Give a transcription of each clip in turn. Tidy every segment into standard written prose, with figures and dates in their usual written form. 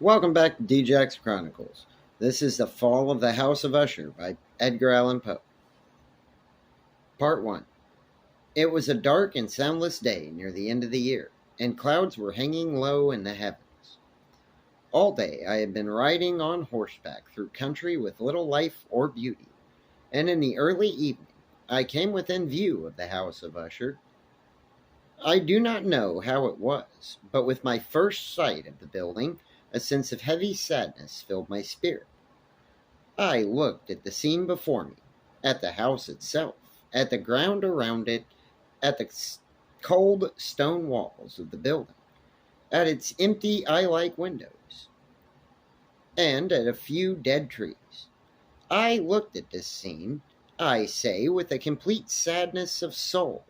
Welcome back to DJ's Chronicles. This is The Fall of the House of Usher by Edgar Allan Poe. Part 1. It was a dark and soundless day near the end of the year, and clouds were hanging low in the heavens. All day I had been riding on horseback through country with little life or beauty, and in the early evening I came within view of the House of Usher. I do not know how it was, but with my first sight of the building, a sense of heavy sadness filled my spirit. I looked at the scene before me, at the house itself, at the ground around it, at the cold stone walls of the building, at its empty eye-like windows, and at a few dead trees. I looked at this scene, I say, with a complete sadness of soul,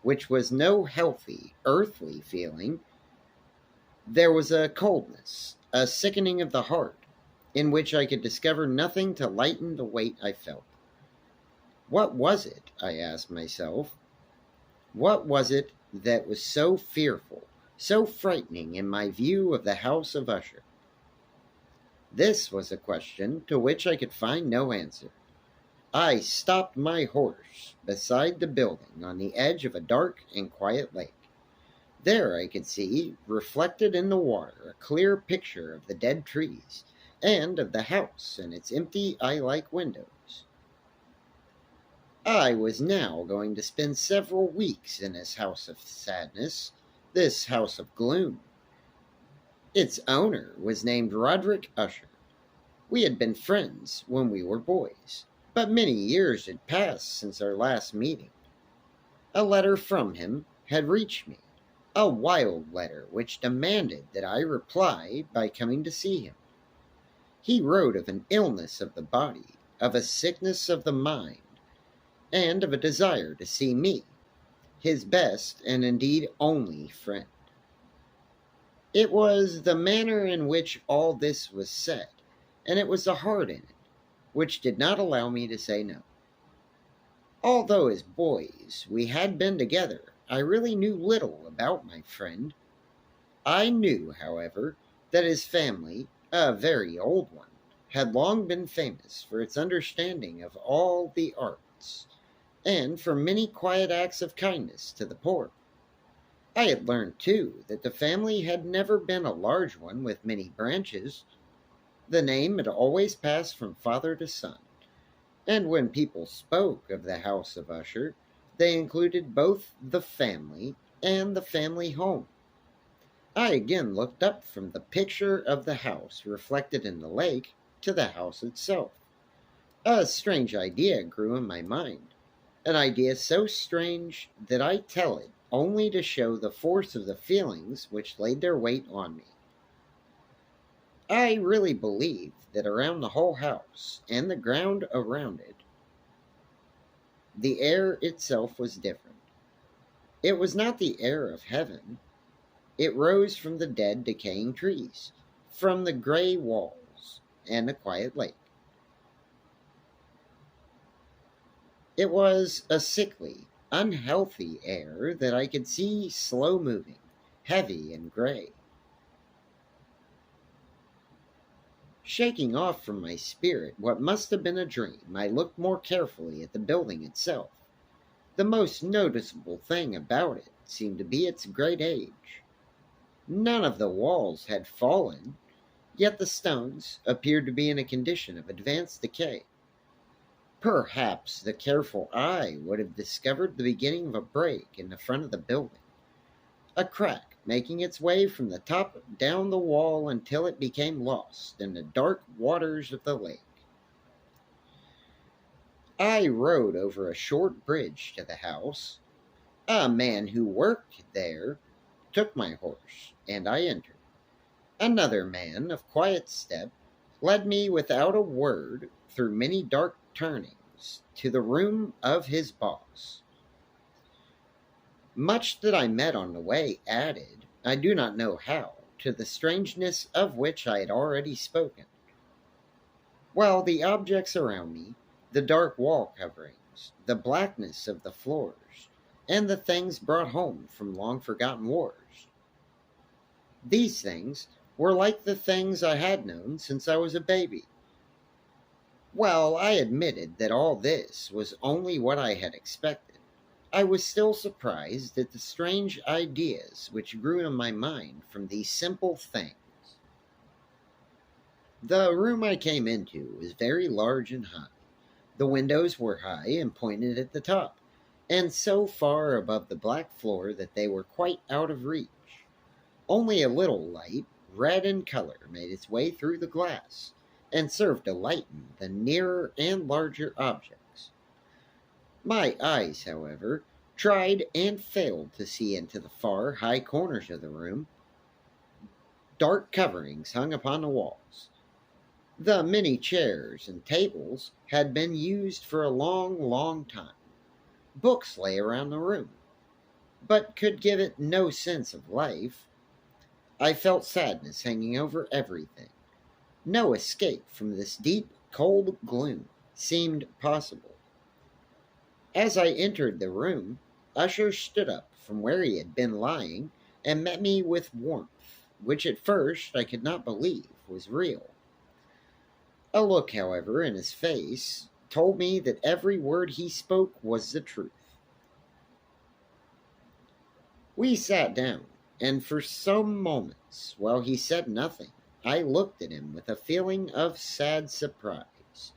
which was no healthy, earthly feeling. There was a coldness, a sickening of the heart, in which I could discover nothing to lighten the weight I felt. What was it, I asked myself? What was it that was so fearful, so frightening in my view of the House of Usher? This was a question to which I could find no answer. I stopped my horse beside the building on the edge of a dark and quiet lake. There I could see, reflected in the water, a clear picture of the dead trees and of the house and its empty eye-like windows. I was now going to spend several weeks in this house of sadness, this house of gloom. Its owner was named Roderick Usher. We had been friends when we were boys, but many years had passed since our last meeting. A letter from him had reached me, a wild letter which demanded that I reply by coming to see him. He wrote of an illness of the body, of a sickness of the mind, and of a desire to see me, his best and indeed only friend. It was the manner in which all this was said, and it was the heart in it, which did not allow me to say no. Although as boys we had been together, I really knew little about my friend. I knew, however, that his family, a very old one, had long been famous for its understanding of all the arts, and for many quiet acts of kindness to the poor. I had learned, too, that the family had never been a large one with many branches. The name had always passed from father to son, and when people spoke of the House of Usher, they included both the family and the family home. I again looked up from the picture of the house reflected in the lake to the house itself. A strange idea grew in my mind, an idea so strange that I tell it only to show the force of the feelings which laid their weight on me. I really believed that around the whole house and the ground around it, the air itself was different. It was not the air of heaven. It rose from the dead, decaying trees, from the gray walls and the quiet lake. It was a sickly, unhealthy air that I could see slow moving, heavy and gray. Shaking off from my spirit what must have been a dream, I looked more carefully at the building itself. The most noticeable thing about it seemed to be its great age. None of the walls had fallen, yet the stones appeared to be in a condition of advanced decay. Perhaps the careful eye would have discovered the beginning of a break in the front of the building, a crack making its way from the top down the wall until it became lost in the dark waters of the lake. I rode over a short bridge to the house. A man who worked there took my horse, and I entered. Another man of quiet step led me without a word through many dark turnings to the room of his boss. Much that I met on the way added, I do not know how, to the strangeness of which I had already spoken. While the objects around me, the dark wall coverings, the blackness of the floors, and the things brought home from long forgotten wars, these things were like the things I had known since I was a baby. While I admitted that all this was only what I had expected, I was still surprised at the strange ideas which grew in my mind from these simple things. The room I came into was very large and high. The windows were high and pointed at the top, and so far above the black floor that they were quite out of reach. Only a little light, red in color, made its way through the glass, and served to lighten the nearer and larger objects. My eyes, however, tried and failed to see into the far, high corners of the room. Dark coverings hung upon the walls. The many chairs and tables had been used for a long, long time. Books lay around the room, but could give it no sense of life. I felt sadness hanging over everything. No escape from this deep, cold gloom seemed possible. As I entered the room, Usher stood up from where he had been lying and met me with warmth, which at first I could not believe was real. A look, however, in his face told me that every word he spoke was the truth. We sat down, and for some moments, while he said nothing, I looked at him with a feeling of sad surprise.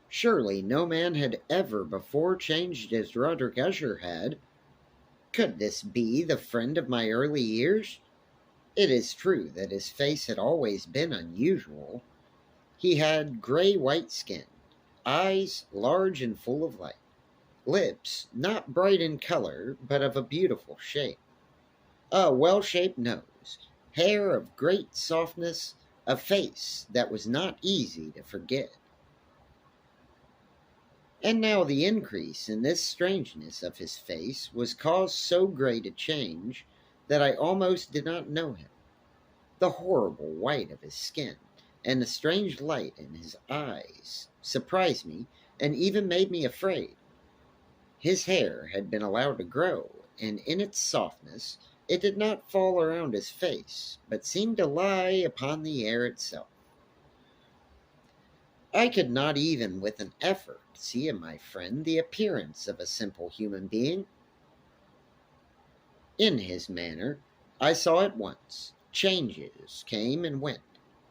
Surely no man had ever before changed as Roderick Usher had. Could this be the friend of my early years? It is true that his face had always been unusual. He had gray-white skin, eyes large and full of light, lips not bright in color but of a beautiful shape, a well-shaped nose, hair of great softness, a face that was not easy to forget. And now the increase in this strangeness of his face was caused so great a change that I almost did not know him. The horrible white of his skin and the strange light in his eyes surprised me and even made me afraid. His hair had been allowed to grow, and in its softness it did not fall around his face, but seemed to lie upon the hair itself. I could not even with an effort see in my friend the appearance of a simple human being. In his manner, I saw at once, changes came and went,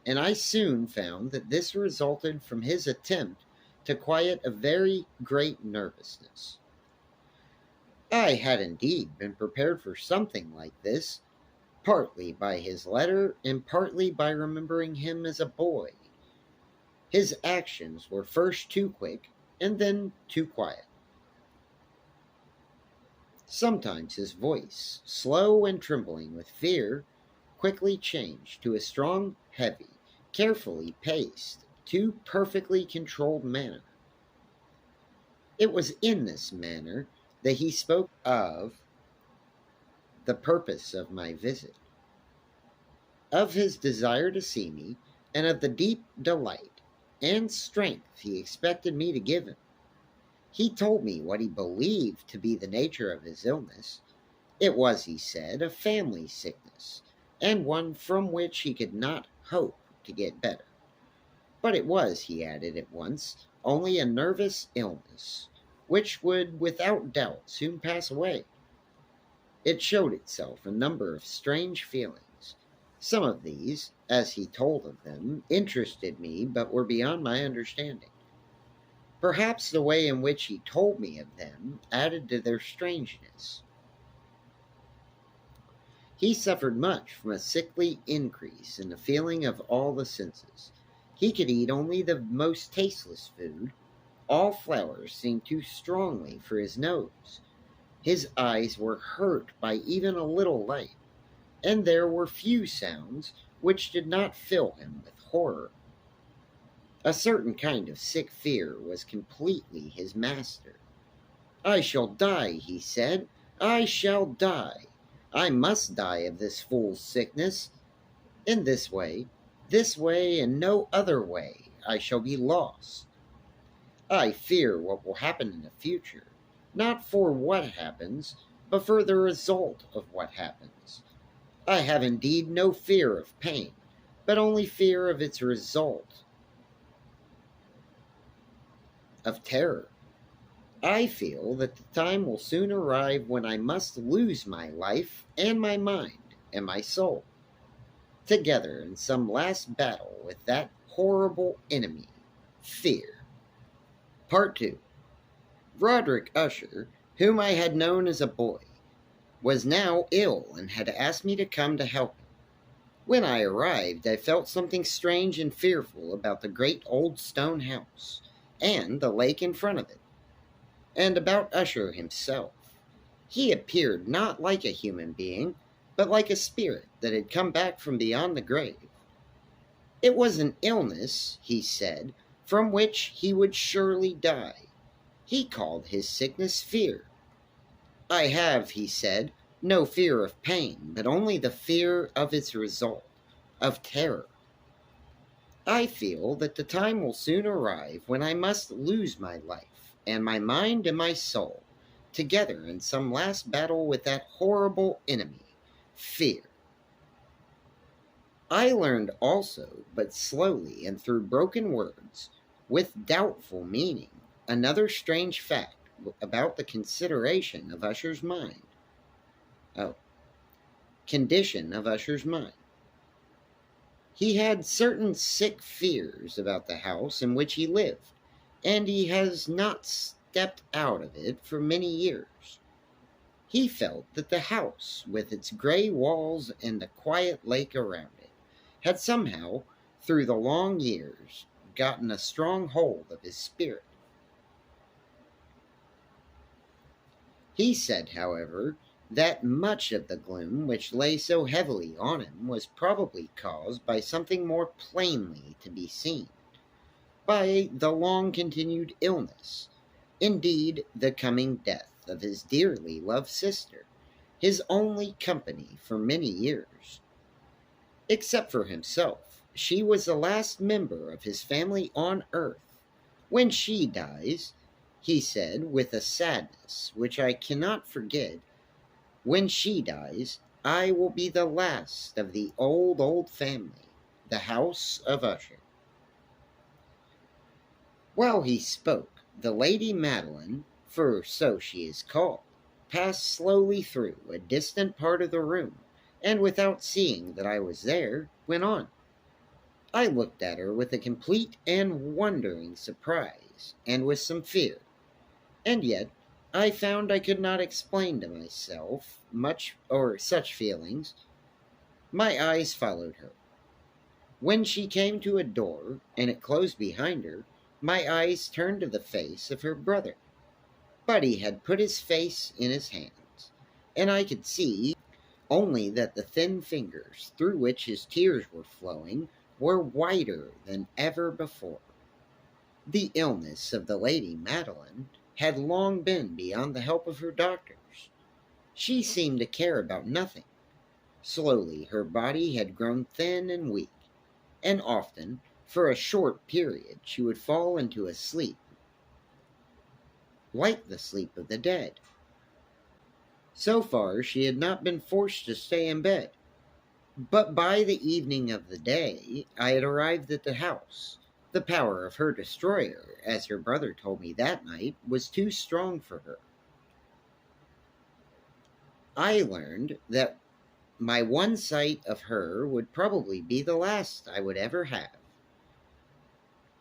and I soon found that this resulted from his attempt to quiet a very great nervousness. I had indeed been prepared for something like this, partly by his letter and partly by remembering him as a boy. His actions were first too quick and then too quiet. Sometimes his voice, slow and trembling with fear, quickly changed to a strong, heavy, carefully paced, too perfectly controlled manner. It was in this manner that he spoke of the purpose of my visit, of his desire to see me, and of the deep delight and strength he expected me to give him. He told me what he believed to be the nature of his illness. It was, he said, a family sickness, and one from which he could not hope to get better. But it was, he added at once, only a nervous illness, which would without doubt soon pass away. It showed itself in a number of strange feelings. Some of these, as he told of them, interested me but were beyond my understanding. Perhaps the way in which he told me of them added to their strangeness. He suffered much from a sickly increase in the feeling of all the senses. He could eat only the most tasteless food. All flowers seemed too strongly for his nose. His eyes were hurt by even a little light, and there were few sounds which did not fill him with horror. A certain kind of sick fear was completely his master. I shall die, he said. I shall die. I must die of this fool's sickness. In this way, and no other way, I shall be lost. I fear what will happen in the future, not for what happens, but for the result of what happens. I have indeed no fear of pain, but only fear of its result, of terror. I feel that the time will soon arrive when I must lose my life and my mind and my soul together in some last battle with that horrible enemy, fear. Part 2. Roderick Usher, whom I had known as a boy, was now ill and had asked me to come to help him. When I arrived, I felt something strange and fearful about the great old stone house and the lake in front of it, and about Usher himself. He appeared not like a human being, but like a spirit that had come back from beyond the grave. It was an illness, he said, from which he would surely die. He called his sickness fear. I have, he said, no fear of pain, but only the fear of its result, of terror. I feel that the time will soon arrive when I must lose my life, and my mind and my soul, together in some last battle with that horrible enemy, fear. I learned also, but slowly and through broken words, with doubtful meaning, another strange fact about the consideration of Usher's mind. Oh, condition of Usher's mind. He had certain sick fears about the house in which he lived, and he has not stepped out of it for many years. He felt that the house, with its gray walls and the quiet lake around it, had somehow, through the long years, gotten a strong hold of his spirit. He said, however, that much of the gloom which lay so heavily on him was probably caused by something more plainly to be seen, by the long-continued illness, indeed the coming death of his dearly loved sister, his only company for many years. Except for himself, she was the last member of his family on earth. When she dies, he said with a sadness which I cannot forget, when she dies, I will be the last of the old family, the house of Usher. While he spoke, the Lady Madeline, for so she is called, passed slowly through a distant part of the room, and without seeing that I was there, went on. I looked at her with a complete and wondering surprise, and with some fear, and yet I found I could not explain to myself much or such feelings. My eyes followed her. When she came to a door, and it closed behind her, my eyes turned to the face of her brother. But he had put his face in his hands, and I could see only that the thin fingers through which his tears were flowing were whiter than ever before. The illness of the Lady Madeline had long been beyond the help of her doctors. She seemed to care about nothing. Slowly her body had grown thin and weak, and often, for a short period, she would fall into a sleep, like the sleep of the dead. So far she had not been forced to stay in bed, but by the evening of the day I had arrived at the house. The power of her destroyer, as her brother told me that night, was too strong for her. I learned that my one sight of her would probably be the last I would ever have.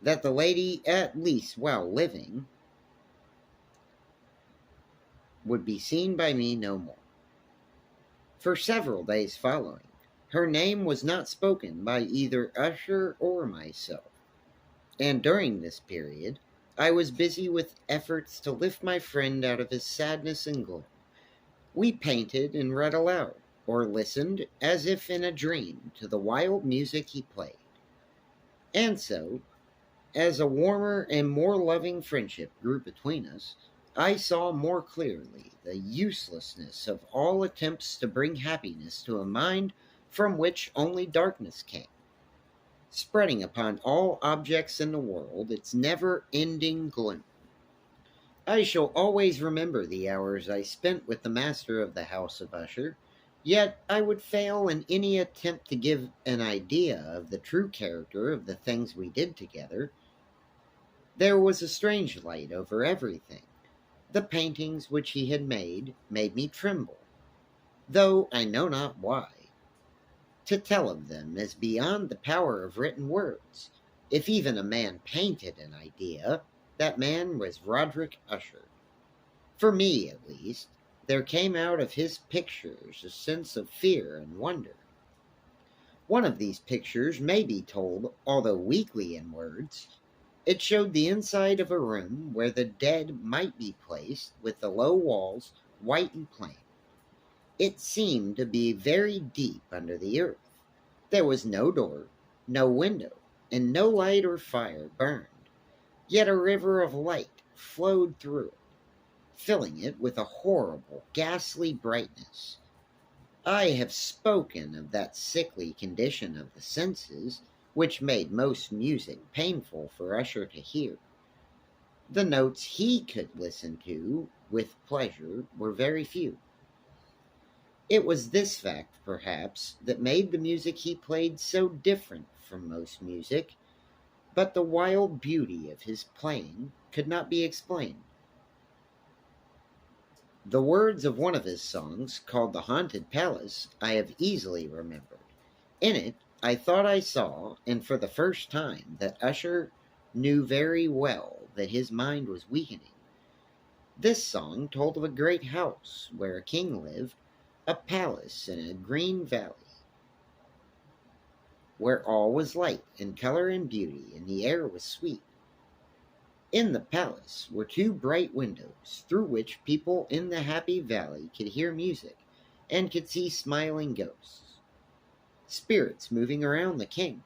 That the lady, at least while living, would be seen by me no more. For several days following, her name was not spoken by either Usher or myself, and during this period I was busy with efforts to lift my friend out of his sadness and gloom. We painted and read aloud, or listened, as if in a dream, to the wild music he played. And so, as a warmer and more loving friendship grew between us, I saw more clearly the uselessness of all attempts to bring happiness to a mind from which only darkness came, spreading upon all objects in the world its never-ending gloom. I shall always remember the hours I spent with the master of the house of Usher, Yet I would fail in any attempt to give an idea of the true character of the things we did together. There was a strange light over everything. The paintings which he had made me tremble, though I know not why. To tell of them is beyond the power of written words. If even a man painted an idea, that man was Roderick Usher. For me, at least, there came out of his pictures a sense of fear and wonder. One of these pictures may be told, although weakly in words. It showed the inside of a room where the dead might be placed, with the low walls white and plain. It seemed to be very deep under the earth. There was no door, no window, and no light or fire burned. Yet a river of light flowed through it, filling it with a horrible, ghastly brightness. I have spoken of that sickly condition of the senses which made most music painful for Usher to hear. The notes he could listen to with pleasure were very few. It was this fact, perhaps, that made the music he played so different from most music, but the wild beauty of his playing could not be explained. The words of one of his songs, called The Haunted Palace, I have easily remembered. In it, I thought I saw, and for the first time, that Usher knew very well that his mind was weakening. This song told of a great house where a king lived, a palace in a green valley, where all was light and color and beauty, and the air was sweet. In the palace were two bright windows, through which people in the happy valley could hear music, and could see smiling ghosts, spirits moving around the king.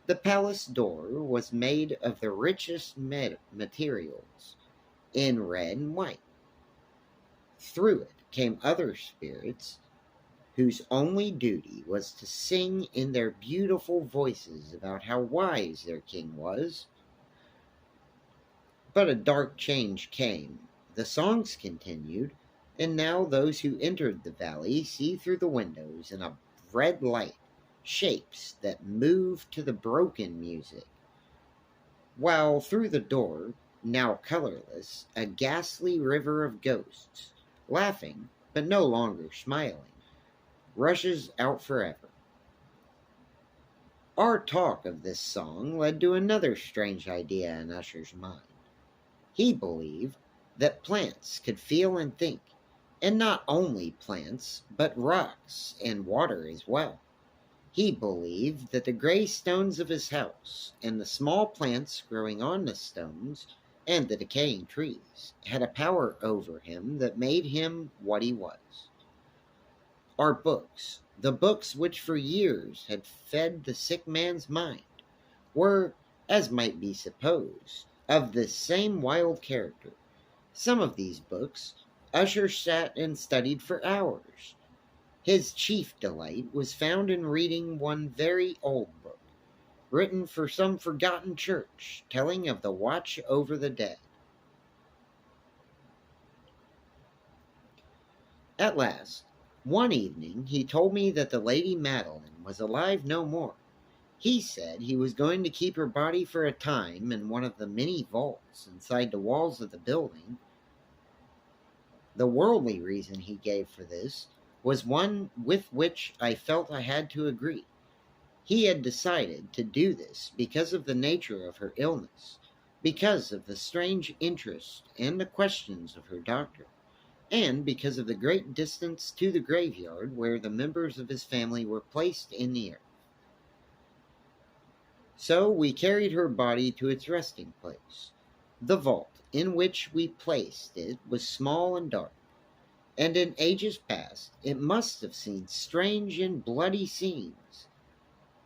The palace door was made of the richest materials, in red and white. Through it came other spirits whose only duty was to sing in their beautiful voices about how wise their king was. But a dark change came. The songs continued, and now those who entered the valley see through the windows in a red light shapes that move to the broken music, while through the door, now colorless, a ghastly river of ghosts, laughing but no longer smiling, rushes out forever. Our talk of this song led to another strange idea in Usher's mind. He believed that plants could feel and think, and not only plants, but rocks and water as well. He believed that the gray stones of his house, and the small plants growing on the stones, and the decaying trees, had a power over him that made him what he was. Our books, the books which for years had fed the sick man's mind, were, as might be supposed, of this same wild character. Some of these books Usher sat and studied for hours. His chief delight was found in reading one very old book, written for some forgotten church, telling of the watch over the dead. At last, one evening, he told me that the Lady Madeline was alive no more. He said he was going to keep her body for a time in one of the many vaults inside the walls of the building. The worldly reason he gave for this was one with which I felt I had to agree. He had decided to do this because of the nature of her illness, because of the strange interest and the questions of her doctor, and because of the great distance to the graveyard where the members of his family were placed in the earth. So we carried her body to its resting place. The vault in which we placed it was small and dark, and in ages past it must have seen strange and bloody scenes.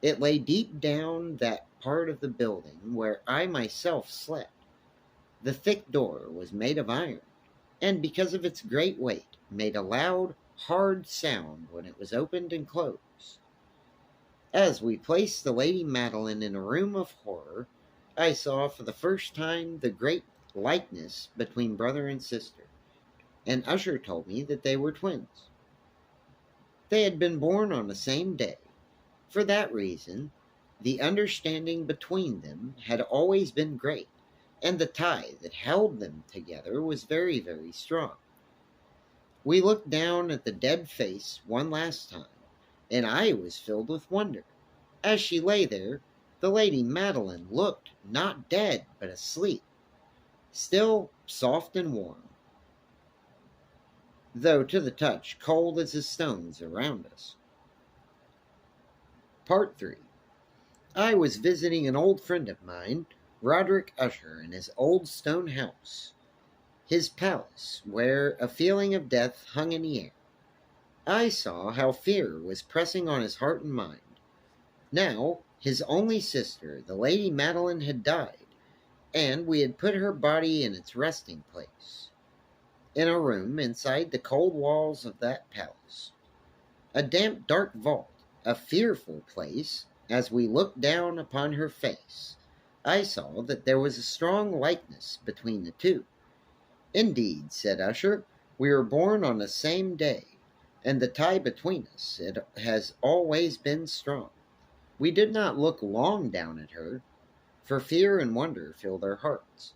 It lay deep down that part of the building where I myself slept. The thick door was made of iron, and because of its great weight, made a loud, hard sound when it was opened and closed. As we placed the Lady Madeline in a room of horror, I saw for the first time the great likeness between brother and sister, and Usher told me that they were twins. They had been born on the same day. For that reason, the understanding between them had always been great, and the tie that held them together was very, very strong. We looked down at the dead face one last time, and I was filled with wonder. As she lay there, the Lady Madeline looked not dead, but asleep, still soft and warm, though to the touch cold as the stones around us. Part 3. I was visiting an old friend of mine, Roderick Usher, in his old stone house, his palace, where a feeling of death hung in the air. I saw how fear was pressing on his heart and mind. Now, his only sister, the Lady Madeline, had died, and we had put her body in its resting place, in a room inside the cold walls of that palace. A damp, dark vault, a fearful place. As we looked down upon her face, I saw that there was a strong likeness between the two. Indeed, said Usher, we were born on the same day, and the tie between us it has always been strong. We did not look long down at her, for fear and wonder filled our hearts.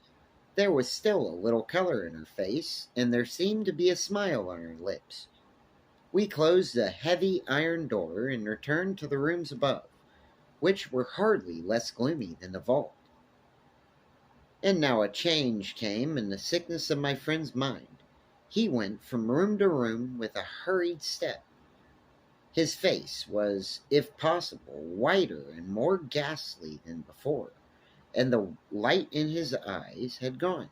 There was still a little color in her face, and there seemed to be a smile on her lips. We closed the heavy iron door and returned to the rooms above, which were hardly less gloomy than the vault. And now a change came in the sickness of my friend's mind. He went from room to room with a hurried step. His face was, if possible, whiter and more ghastly than before, and the light in his eyes had gone.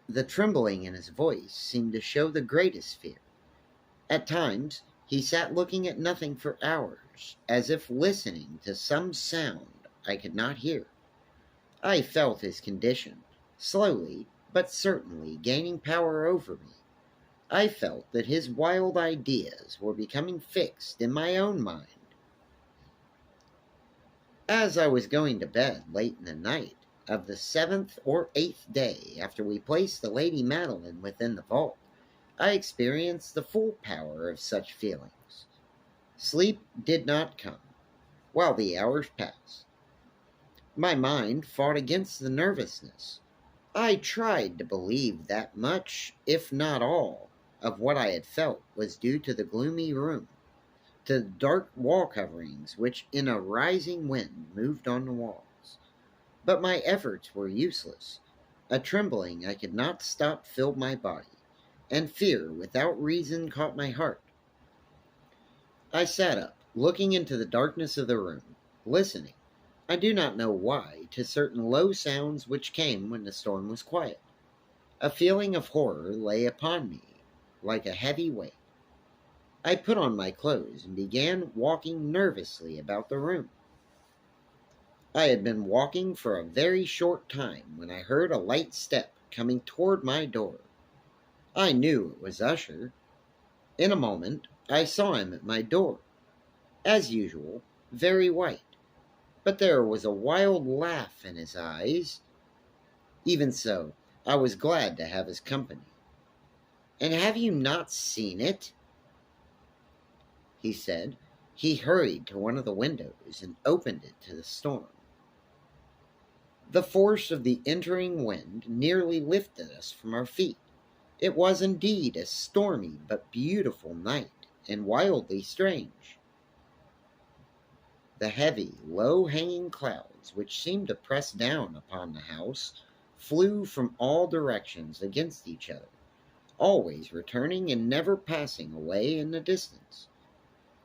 The trembling in his voice seemed to show the greatest fear. At times, he sat looking at nothing for hours, as if listening to some sound I could not hear. I felt his condition, slowly but certainly gaining power over me. I felt that his wild ideas were becoming fixed in my own mind. As I was going to bed late in the night of the 7th or 8th day after we placed the Lady Madeline within the vault, I experienced the full power of such feelings. Sleep did not come, while the hours passed. My mind fought against the nervousness. I tried to believe that much, if not all, of what I had felt was due to the gloomy room, to the dark wall coverings which in a rising wind moved on the walls. But my efforts were useless. A trembling I could not stop filled my body, and fear without reason caught my heart. I sat up, looking into the darkness of the room, listening, I do not know why, to certain low sounds which came when the storm was quiet. A feeling of horror lay upon me like a heavy weight. I put on my clothes and began walking nervously about the room. I had been walking for a very short time when I heard a light step coming toward my door. I knew it was Usher. In a moment, I saw him at my door. As usual, very white, but there was a wild laugh in his eyes. Even so, I was glad to have his company. And have you not seen it? He said. He hurried to one of the windows and opened it to the storm. The force of the entering wind nearly lifted us from our feet. It was indeed a stormy but beautiful night, and wildly strange. The heavy, low-hanging clouds, which seemed to press down upon the house, flew from all directions against each other, always returning and never passing away in the distance.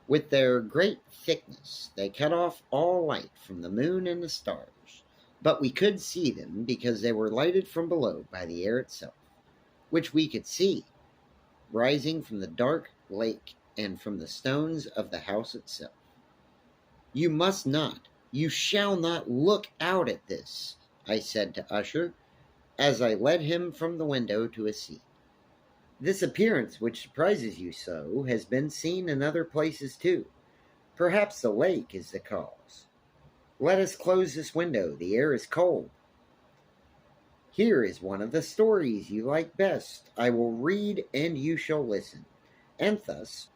With their great thickness, they cut off all light from the moon and the stars, but we could see them because they were lighted from below by the air itself, which we could see, rising from the dark lake and from the stones of the house itself. You must not, you shall not look out at this, I said to Usher, as I led him from the window to a seat. This appearance which surprises you so has been seen in other places too. Perhaps the lake is the cause. Let us close this window, the air is cold. Here is one of the stories you like best. I will read and you shall listen. and thus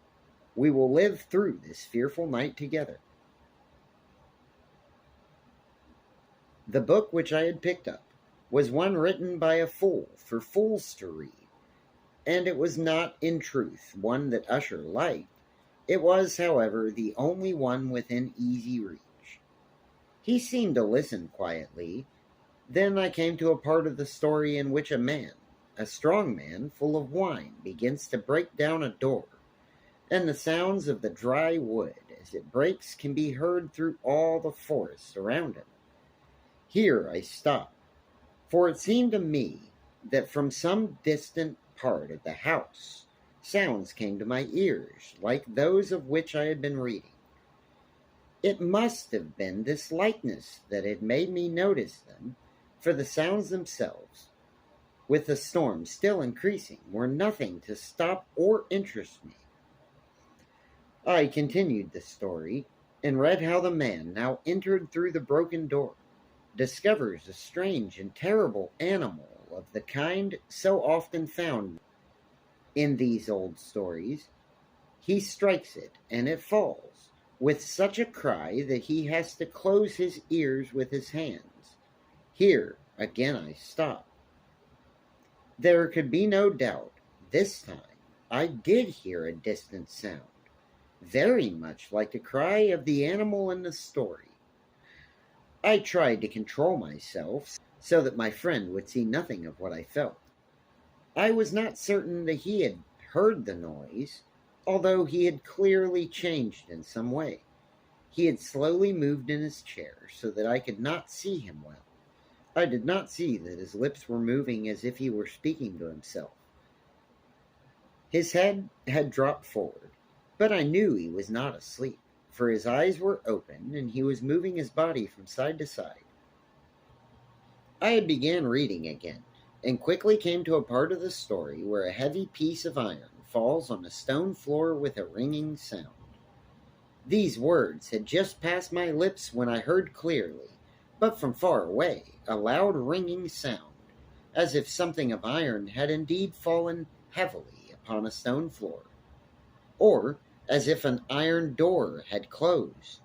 we will live through this fearful night together. The book which I had picked up was one written by a fool for fools to read, and it was not, in truth, one that Usher liked. It was, however, the only one within easy reach. He seemed to listen quietly. Then I came to a part of the story in which a man, a strong man full of wine, begins to break down a door, and the sounds of the dry wood as it breaks can be heard through all the forest around him. Here I stopped, for it seemed to me that from some distant part of the house sounds came to my ears like those of which I had been reading. It must have been this likeness that had made me notice them, for the sounds themselves, with the storm still increasing, were nothing to stop or interest me. I continued the story, and read how the man, now entered through the broken door, discovers a strange and terrible animal of the kind so often found in these old stories. He strikes it, and it falls, with such a cry that he has to close his ears with his hands. Here again I stop. There could be no doubt, this time I did hear a distant sound, very much like the cry of the animal in the story. I tried to control myself so that my friend would see nothing of what I felt. I was not certain that he had heard the noise, although he had clearly changed in some way. He had slowly moved in his chair so that I could not see him well. I did not see that his lips were moving as if he were speaking to himself. His head had dropped forward, but I knew he was not asleep, for his eyes were open and he was moving his body from side to side. I had began reading again, and quickly came to a part of the story where a heavy piece of iron falls on a stone floor with a ringing sound. These words had just passed my lips when I heard clearly, but from far away, a loud ringing sound, as if something of iron had indeed fallen heavily upon a stone floor, or as if an iron door had closed.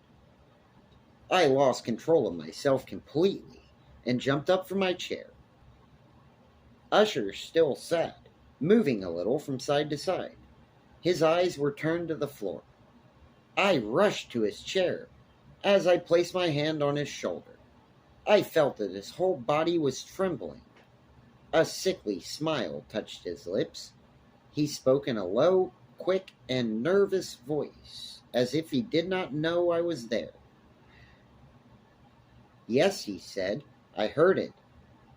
I lost control of myself completely, and jumped up from my chair. Usher still sat, moving a little from side to side. His eyes were turned to the floor. I rushed to his chair. As I placed my hand on his shoulder, I felt that his whole body was trembling. A sickly smile touched his lips. He spoke in a low, quick, and nervous voice, as if he did not know I was there. "Yes," he said, "I heard it.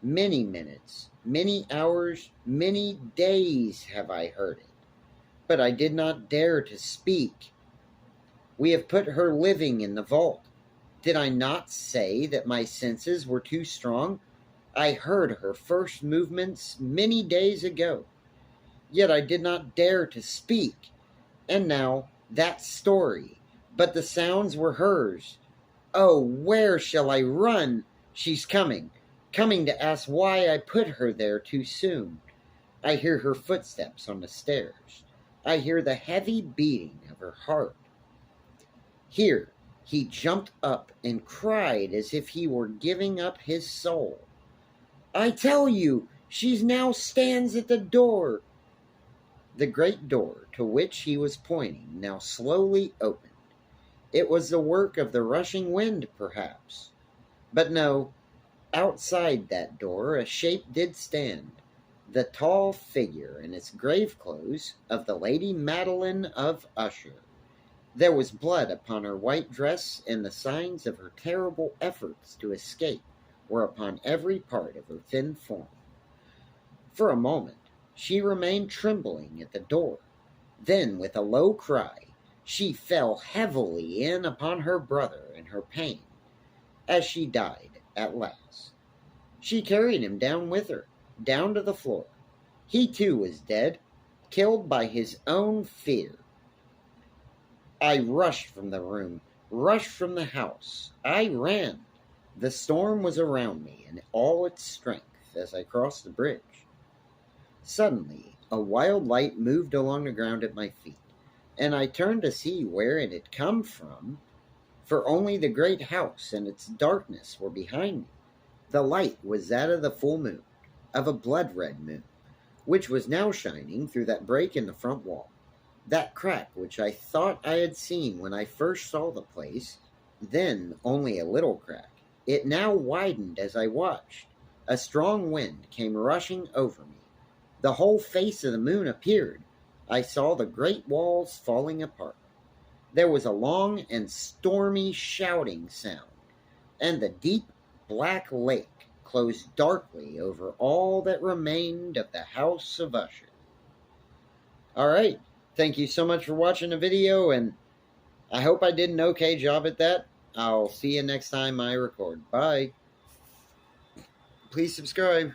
Many minutes, many hours, many days have I heard it. But I did not dare to speak. We have put her living in the vault. Did I not say that my senses were too strong? I heard her first movements many days ago. Yet I did not dare to speak. And now, that story. But the sounds were hers. Oh, where shall I run? She's coming to ask why I put her there too soon. I hear her footsteps on the stairs. I hear the heavy beating of her heart." Here he jumped up and cried as if he were giving up his soul. "I tell you, she now stands at the door." The great door to which he was pointing now slowly opened. It was the work of the rushing wind, perhaps. But no, outside that door a shape did stand, the tall figure in its grave clothes of the Lady Madeline of Usher. There was blood upon her white dress, and the signs of her terrible efforts to escape were upon every part of her thin form. For a moment she remained trembling at the door. Then, with a low cry, she fell heavily in upon her brother in her pain, as she died at last. She carried him down with her, down to the floor. He too was dead, killed by his own fear. I rushed from the room, rushed from the house. I ran. The storm was around me in all its strength as I crossed the bridge. Suddenly, a wild light moved along the ground at my feet, and I turned to see where it had come from, for only the great house and its darkness were behind me. The light was that of the full moon, of a blood red moon, which was now shining through that break in the front wall. That crack which I thought I had seen when I first saw the place, then only a little crack, it now widened as I watched. A strong wind came rushing over me. The whole face of the moon appeared. I saw the great walls falling apart. There was a long and stormy shouting sound, and the deep black lake closed darkly over all that remained of the house of Usher. All right. Thank you so much for watching the video, and I hope I did an okay job at that. I'll see you next time I record. Bye. Please subscribe.